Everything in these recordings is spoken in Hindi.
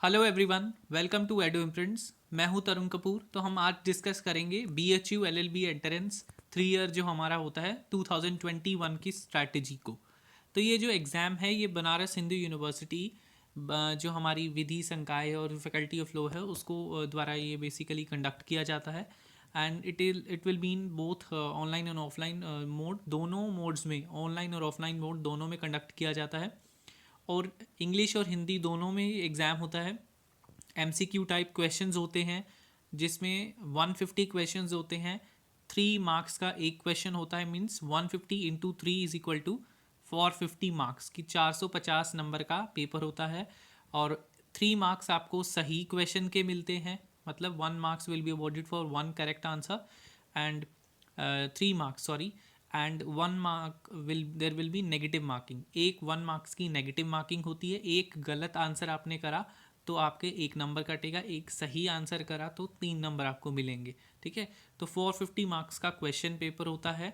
Hello everyone, welcome to Ado Imprints. मैं हूं तरुण कपूर। तो हम आज डिस्कस करेंगे BHU LLB एंट्रेंस 3 ईयर जो हमारा होता है 2021 की स्ट्रैटेजी को। तो ये जो एग्ज़ाम है ये बनारस हिंदू यूनिवर्सिटी जो हमारी विधि संकाय और फैकल्टी ऑफ लॉ है उसको द्वारा ये बेसिकली कंडक्ट किया जाता है। And it will be in both online and offline mode, दोनों मोड्स में, ऑनलाइन और ऑफलाइन मोड दोनों में कंडक्ट किया जाता है। और इंग्लिश और हिंदी दोनों में एग्ज़ाम होता है। MCQ टाइप क्वेश्चंस होते हैं जिसमें 150 क्वेश्चंस होते हैं। 3 मार्क्स का एक क्वेश्चन होता है, means 150 into 3 is equal to 450 marks की 450 नंबर का पेपर होता है। और 3 मार्क्स आपको सही क्वेश्चन के मिलते हैं, मतलब 1 marks will be awarded for 1 correct answer and 3 marks, sorry, and 1 mark there will be negative marking. एक 1 मार्क्स की नेगेटिव मार्किंग होती है। एक गलत आंसर आपने करा तो आपके 1 नंबर कटेगा, एक सही आंसर करा तो 3 नंबर आपको मिलेंगे। ठीक है, तो 450 मार्क्स का क्वेश्चन पेपर होता है।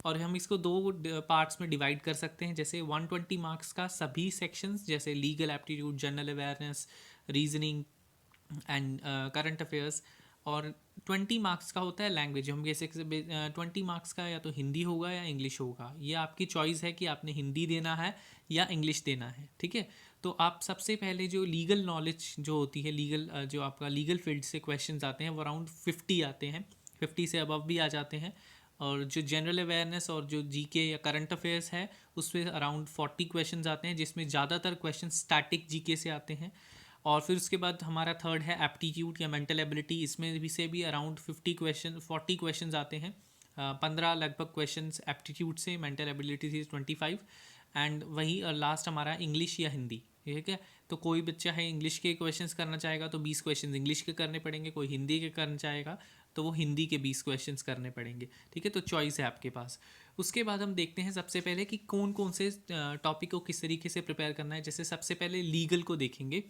और हम इसको दो पार्ट्स में डिवाइड कर सकते हैं। जैसे 120 मार्क्स का सभी सेक्शंस, जैसे legal aptitude, general awareness, reasoning and current affairs. और 20 मार्क्स का होता है लैंग्वेज। हम कैसे 20 मार्क्स का या तो हिंदी होगा या इंग्लिश होगा, ये आपकी चॉइस है कि आपने हिंदी देना है या इंग्लिश देना है। ठीक है, तो आप सबसे पहले जो लीगल नॉलेज जो होती है, लीगल जो आपका लीगल फील्ड से क्वेश्चंस आते हैं वो अराउंड 50 आते हैं, 50 से अबव भी आ जाते हैं। और जो जनरल अवेयरनेस और जो जीके या करंट अफेयर्स है उसमें अराउंड 40 क्वेश्चंस आते हैं, जिसमें ज़्यादातर क्वेश्चन स्टैटिक जीके से आते हैं। और फिर उसके बाद हमारा थर्ड है एप्टीट्यूड या मेंटल एबिलिटी। इसमें भी से भी अराउंड 40 क्वेश्चन आते हैं। 15 लगभग क्वेश्चन एप्टीट्यूड से, मेंटल एबिलिटी से 25। एंड वही लास्ट हमारा इंग्लिश या हिंदी। ठीक है, तो कोई बच्चा है इंग्लिश के क्वेश्चंस करना चाहेगा तो 20 क्वेश्चंस इंग्लिश के करने पड़ेंगे, कोई हिंदी के करना चाहेगा तो वो हिंदी के 20 क्वेश्चंस करने पड़ेंगे। ठीक है, तो चॉइस है आपके पास। उसके बाद हम देखते हैं सबसे पहले कि कौन कौन से टॉपिक को किस तरीके से प्रिपेयर करना है। जैसे सबसे पहले लीगल को देखेंगे।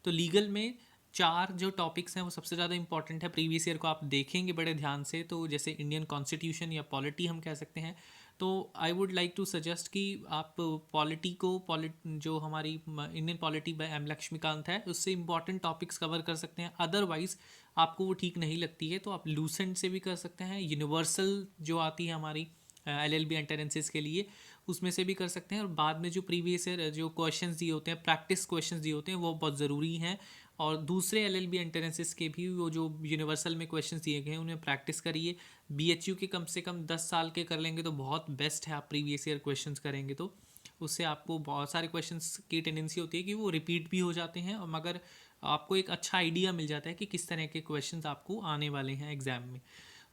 तो लीगल में 4 जो टॉपिक्स हैं वो सबसे ज़्यादा इंपॉर्टेंट है। प्रीवियस ईयर को आप देखेंगे बड़े ध्यान से, तो जैसे इंडियन कॉन्स्टिट्यूशन या पॉलिटी हम कह सकते हैं। तो I would like to suggest कि आप पॉलिटी को जो हमारी Indian polity by M Laxmikanth है उससे इंपॉर्टेंट टॉपिक्स कवर कर सकते हैं। अदरवाइज आपको वो ठीक नहीं लगती है तो आप लूसेंट से भी कर सकते हैं। यूनिवर्सल जो आती है हमारी LLB एंट्रेंसेस के लिए, उसमें से भी कर सकते हैं। और बाद में जो प्रीवियस ईयर जो क्वेश्चंस दिए होते हैं, प्रैक्टिस क्वेश्चंस दिए होते हैं, वो बहुत ज़रूरी हैं। और दूसरे LLB एंट्रेंसेस के भी वो जो यूनिवर्सल में क्वेश्चंस दिए गए हैं उन्हें प्रैक्टिस करिए। BHU के कम से कम 10 साल के कर लेंगे तो बहुत बेस्ट है। आप प्रीवियस ईयर क्वेश्चंस करेंगे तो उससे आपको बहुत सारे क्वेश्चंस की टेंडेंसी होती है कि वो रिपीट भी हो जाते हैं, और मगर आपको एक अच्छा आइडिया मिल जाता है कि किस तरह के क्वेश्चंस आपको आने वाले हैं एग्ज़ाम में।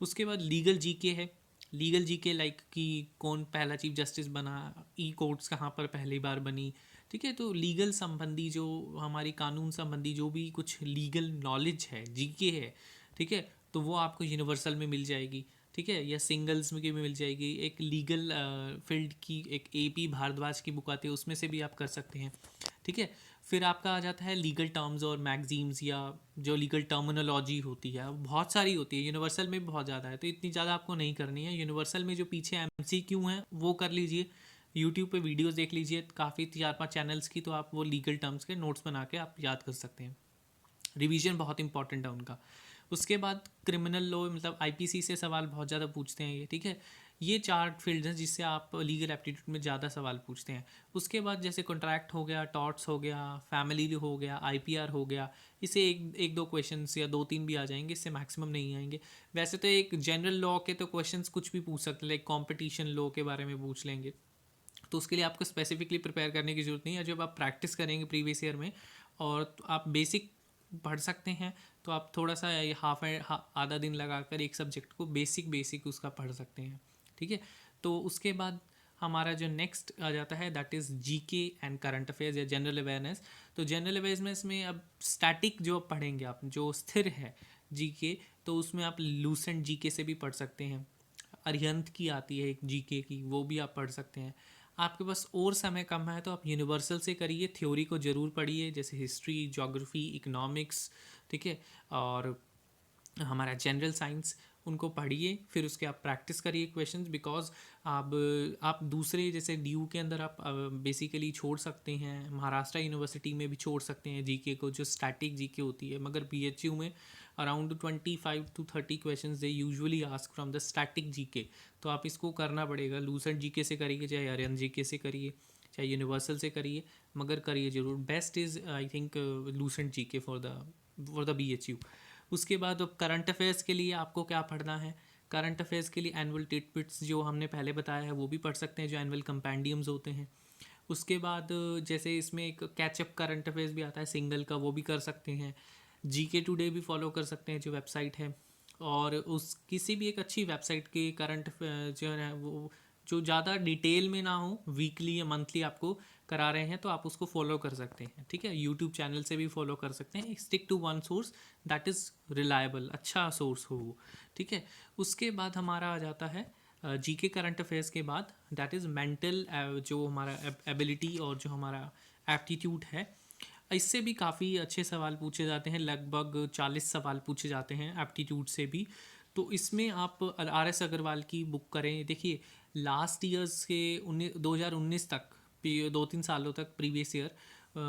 उसके बाद लीगल जीके है। लीगल जीके लाइक कि कौन पहला चीफ जस्टिस बना, ई कोर्ट्स कहाँ पर पहली बार बनी। ठीक है, तो लीगल संबंधी जो हमारी कानून संबंधी जो भी कुछ लीगल नॉलेज है, जीके है, ठीक है, तो वो आपको यूनिवर्सल में मिल जाएगी। ठीक है, या सिंगल्स में भी मिल जाएगी। एक लीगल फील्ड की एक AP भारद्वाज की बुक आती है, उसमें से भी आप कर सकते हैं। ठीक है, फिर आपका आ जाता है लीगल टर्म्स और मैगजीम्स, या जो लीगल टर्मिनोलॉजी होती है वो बहुत सारी होती है। यूनिवर्सल में भी बहुत ज़्यादा है, तो इतनी ज़्यादा आपको नहीं करनी है। यूनिवर्सल में जो पीछे MCQ हैं वो कर लीजिए, यूट्यूब पे वीडियोस देख लीजिए काफ़ी 4-5 चैनल्स की, तो आप वो लीगल टर्म्स के नोट्स बना के आप याद कर सकते हैं। रिवीजन बहुत इंपॉर्टेंट है उनका। उसके बाद क्रिमिनल लॉ, मतलब IPC से सवाल बहुत ज़्यादा पूछते हैं ये। ठीक है, ये 4 फील्ड हैं जिससे आप लीगल एप्टीट्यूड में ज़्यादा सवाल पूछते हैं। उसके बाद जैसे कॉन्ट्रैक्ट हो गया, टॉर्ट्स हो गया, फैमिली हो गया, IPR हो गया, इसे एक दो क्वेश्चंस या 2-3 भी आ जाएंगे, इससे मैक्सिमम नहीं आएंगे। वैसे तो एक जनरल लॉ के तो क्वेश्चंस कुछ भी पूछ सकते हैं, लाइक कॉम्पिटिशन लॉ के बारे में पूछ लेंगे, तो उसके लिए आपको स्पेसिफिकली प्रिपेयर करने की ज़रूरत नहीं है। जब आप प्रैक्टिस करेंगे प्रीवियस ईयर में और आप बेसिक पढ़ सकते हैं, तो आप थोड़ा सा आधा दिन लगाकर एक सब्जेक्ट को बेसिक उसका पढ़ सकते हैं। ठीक है, तो उसके बाद हमारा जो नेक्स्ट आ जाता है that is GK and current affairs या जनरल अवेयरनेस। तो जनरल अवेयरनेस में अब स्टैटिक जो पढ़ेंगे आप, जो स्थिर है GK, तो उसमें आप लूसेंट GK से भी पढ़ सकते हैं। अरिहंत की आती है एक GK की, वो भी आप पढ़ सकते हैं। आपके पास और समय कम है तो आप यूनिवर्सल से करिए, थ्योरी को ज़रूर पढ़िए, जैसे हिस्ट्री, ज्योग्राफी, इकोनॉमिक्स। ठीक है, और हमारा जनरल साइंस, उनको पढ़िए, फिर उसके आप प्रैक्टिस करिए क्वेश्चंस, बिकॉज आप दूसरे जैसे ड्यू के अंदर आप बेसिकली छोड़ सकते हैं, महाराष्ट्र यूनिवर्सिटी में भी छोड़ सकते हैं जीके को, जो स्टैटिक जीके होती है, मगर बीएचयू में around 25 to 30 questions they usually ask from the static GK. तो आप इसको करना पड़ेगा, लूसेंट जीके से करिए, चाहे आर्यन जीके से करिए, चाहे यूनिवर्सल से करिए, मगर करिए जरूर। Best is I think Lucent GK for the BHU. उसके बाद अब करंट अफेयर्स के लिए आपको क्या पढ़ना है? करंट अफेयर्स के लिए एनुअल टिटबिट्स जो हमने पहले बताया है वो भी पढ़ सकते हैं, जो एनुअल कंपेंडियम्स होते हैं। उसके बाद जैसे इसमें एक कैचअप करंट अफेयर्स भी आता है सिंगल का, वो भी कर सकते हैं। जीके टुडे भी फॉलो कर सकते हैं जो वेबसाइट है, और उस किसी भी एक अच्छी वेबसाइट के करंट जो है वो जो ज़्यादा डिटेल में ना हो, वीकली या मंथली आपको करा रहे हैं, तो आप उसको फॉलो कर सकते हैं। ठीक है, यूट्यूब चैनल से भी फॉलो कर सकते हैं। Stick to one source that is reliable, अच्छा सोर्स हो वो। ठीक है, उसके बाद हमारा आ जाता है जीके करंट अफेयर्स के बाद दैट इज़ मेंटल, जो हमारा एबिलिटी और जो हमारा एप्टीट्यूड है, इससे भी काफ़ी अच्छे सवाल पूछे जाते हैं। लगभग 40 सवाल पूछे जाते हैं एप्टीट्यूड से भी। तो इसमें आप आर एस अग्रवाल की बुक करें। देखिए लास्ट ईयर्स के 2019 तक 2-3 सालों तक प्रीवियस ईयर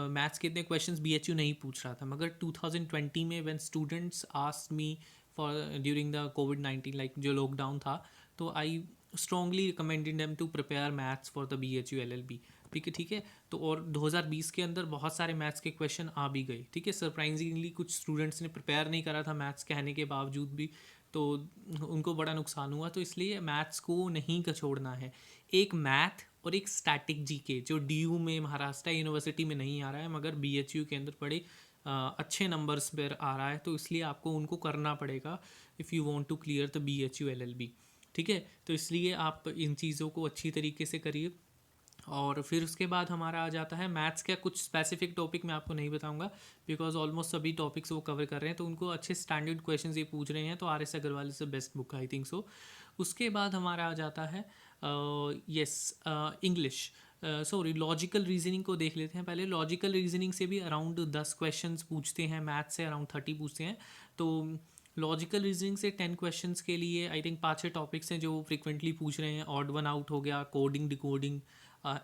मैथ्स के इतने क्वेश्चंस बीएचयू नहीं पूछ रहा था, मगर 2020 में when students asked me for during the कोविड-19, लाइक जो लॉकडाउन था, तो I strongly recommended them to prepare maths for the BHU LLB. ठीक है, तो और 2020 के अंदर बहुत सारे मैथ्स के क्वेश्चन आ भी गए। ठीक है, सरप्राइजिंगली कुछ स्टूडेंट्स ने प्रिपेयर नहीं करा था मैथ्स कहने के बावजूद भी, तो उनको बड़ा नुकसान हुआ। तो इसलिए मैथ्स को नहीं छोड़ना है। एक मैथ और एक स्टैटिक जीके जो डीयू में महाराष्ट्र यूनिवर्सिटी में नहीं आ रहा है, मगर बीएचयू के अंदर बड़े अच्छे नंबर्स पर आ रहा है, तो इसलिए आपको उनको करना पड़ेगा if you want to clear the BHU LLB. ठीक है, तो इसलिए आप इन चीज़ों को अच्छी तरीके से करिए। और फिर उसके बाद हमारा आ जाता है मैथ्स का कुछ स्पेसिफिक टॉपिक मैं आपको नहीं बताऊंगा, बिकॉज ऑलमोस्ट सभी टॉपिक्स वो कवर कर रहे हैं, तो उनको अच्छे स्टैंडर्ड क्वेश्चंस ये पूछ रहे हैं, तो R S Aggarwal is the best book I think so. उसके बाद हमारा आ जाता है इंग्लिश, सॉरी लॉजिकल रीजनिंग को देख लेते हैं पहले। लॉजिकल रीजनिंग से भी अराउंड 10 क्वेश्चंस पूछते हैं, मैथ्स से अराउंड 30 पूछते हैं। तो लॉजिकल रीजनिंग से 10 क्वेश्चंस के लिए आई थिंक 5-6 टॉपिक्स हैं जो फ्रिक्वेंटली पूछ रहे हैं। ऑड वन आउट हो गया, coding, decoding,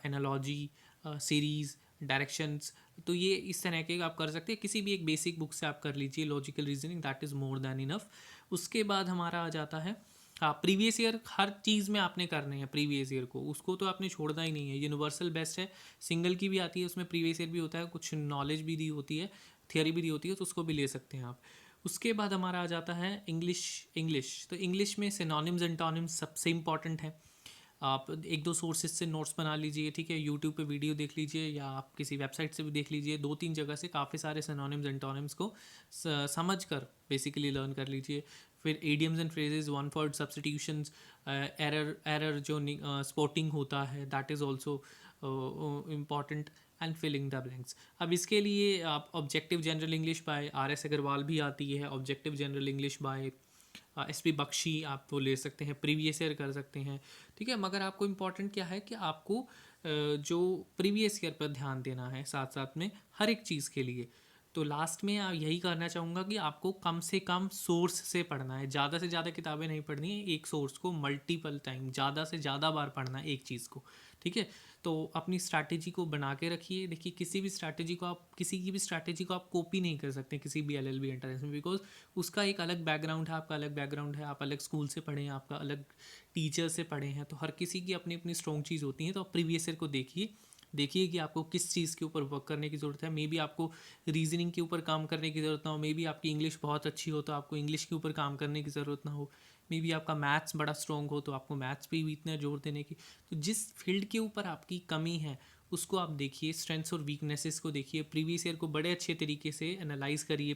analogy, series, directions. तो ये इस तरह के आप कर सकते हैं, किसी भी एक बेसिक बुक से आप कर लीजिए logical reasoning, that is more than enough. उसके बाद हमारा आ जाता है प्रीवियस ईयर। हर चीज़ में आपने करने हैं प्रीवियस ईयर को, उसको तो आपने छोड़ना ही नहीं है। यूनिवर्सल बेस्ट है, सिंगल की भी आती है, उसमें प्रीवियस ईयर भी होता है, कुछ नॉलेज भी दी होती है, थियोरी भी दी होती है, तो उसको भी ले सकते हैं आप। उसके बाद हमारा आ जाता है इंग्लिश। तो इंग्लिश में सिनोनिम्स एंटोनिम्स सबसे इंपॉर्टेंट है। आप 1-2 सोर्सेज से नोट्स बना लीजिए। ठीक है, यूट्यूब पे वीडियो देख लीजिए, या आप किसी वेबसाइट से भी देख लीजिए। 2-3 जगह से काफ़ी सारे सिनोनिम्स एंटोनिम्स को समझ कर बेसिकली लर्न कर लीजिए। फिर idioms and phrases, one word substitutions, error जो स्पॉटिंग होता है, that is also important, and filling the blanks. अब इसके लिए आप objective general English by R S Aggarwal भी आती है, objective general English by S P Bakshi आप वो ले सकते हैं, प्रीवियस ईयर कर सकते हैं। ठीक है, मगर आपको इम्पॉर्टेंट क्या है कि आपको जो प्रीवियस ईयर पर ध्यान देना है साथ साथ में हर एक चीज़ के लिए। तो लास्ट में यही करना चाहूँगा कि आपको कम से कम सोर्स से पढ़ना है, ज़्यादा से ज़्यादा किताबें नहीं पढ़नी है, एक सोर्स को मल्टीपल टाइम, ज़्यादा से ज़्यादा बार पढ़ना है एक चीज़ को। ठीक है, तो अपनी स्ट्रैटेजी को बना के रखिए। देखिए किसी की भी स्ट्रैटेजी को आप कॉपी नहीं कर सकते किसी भी एलएलबी एंट्रेंस में, बिकॉज उसका एक अलग बैकग्राउंड है, आपका अलग बैकग्राउंड है, आप अलग स्कूल से पढ़े हैं, आपका अलग टीचर से पढ़े हैं, तो हर किसी की अपनी अपनी स्ट्रॉन्ग चीज़ होती है। तो आप प्रीवियस ईयर को देखिए कि आपको किस चीज़ के ऊपर वर्क करने की ज़रूरत है। मे बी आपको रीजनिंग के ऊपर काम करने की ज़रूरत ना हो, मे बी आपकी इंग्लिश बहुत अच्छी हो तो आपको इंग्लिश के ऊपर काम करने की ज़रूरत ना हो, मे बी आपका मैथ्स बड़ा स्ट्रॉन्ग हो तो आपको मैथ्स पे भी इतना जोर देने की। तो जिस फील्ड के ऊपर आपकी कमी है उसको आप देखिए, स्ट्रेंथ्स और वीकनेसेस को देखिए, प्रीवियस ईयर को बड़े अच्छे तरीके से एनालाइज करिए।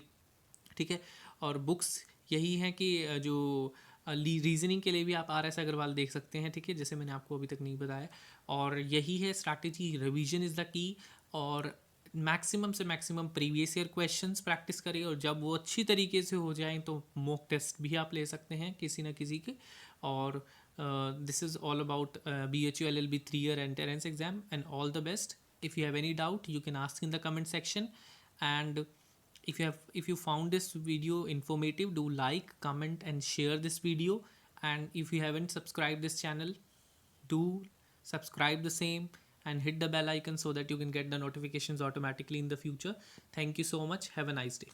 ठीक है, और बुक्स यही है कि जो रीजनिंग के लिए भी आप आर एस अग्रवाल देख सकते हैं। ठीक है, जैसे मैंने आपको अभी तक नहीं बताया, और यही है strategy, revision is the key. और मैक्सिमम से maximum previous year questions practice करिए, और जब वो अच्छी तरीके से हो जाएं तो मॉक टेस्ट भी आप ले सकते हैं किसी न किसी के। और this is all about BHU LLB 3-year entrance exam, and all the best. If you have any doubt you can ask in the comment section, and if you found this video informative, do like, comment and share this video. And if you haven't subscribed this channel, do subscribe the same and hit the bell icon so that you can get the notifications automatically in the future. Thank you so much. Have a nice day.